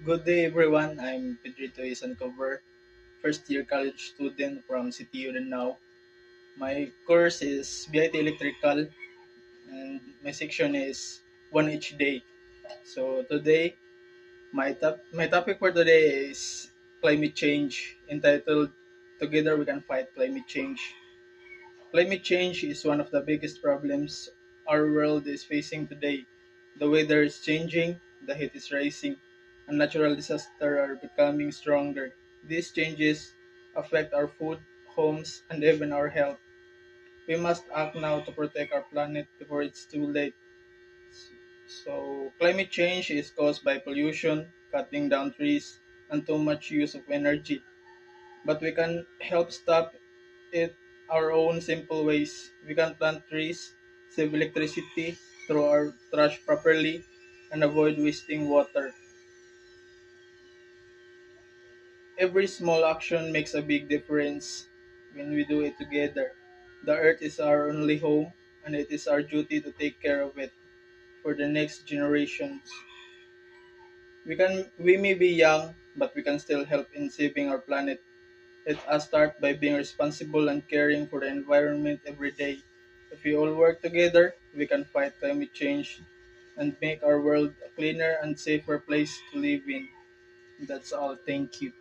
Good day, everyone. I'm Pedrito Isancover, first year college student from CTU now. My course is BIT Electrical, and my section is one each day. So today, my topic for today is climate change, entitled "Together We Can Fight Climate Change." Climate change is one of the biggest problems our world is facing today. The weather is changing, the heat is rising, and natural disasters are becoming stronger. These changes affect our food, homes, and even our health. We must act now to protect our planet before it's too late. So, climate change is caused by pollution, cutting down trees, and too much use of energy. But we can help stop it our own simple ways. We can plant trees, save electricity, throw our trash properly, and avoid wasting water. Every small action makes a big difference when we do it together. The earth is our only home, and it is our duty to take care of it for the next generations. We may be young, but we can still help in saving our planet. Let us start by being responsible and caring for the environment every day. If we all work together, we can fight climate change and make our world a cleaner and safer place to live in. That's all. Thank you.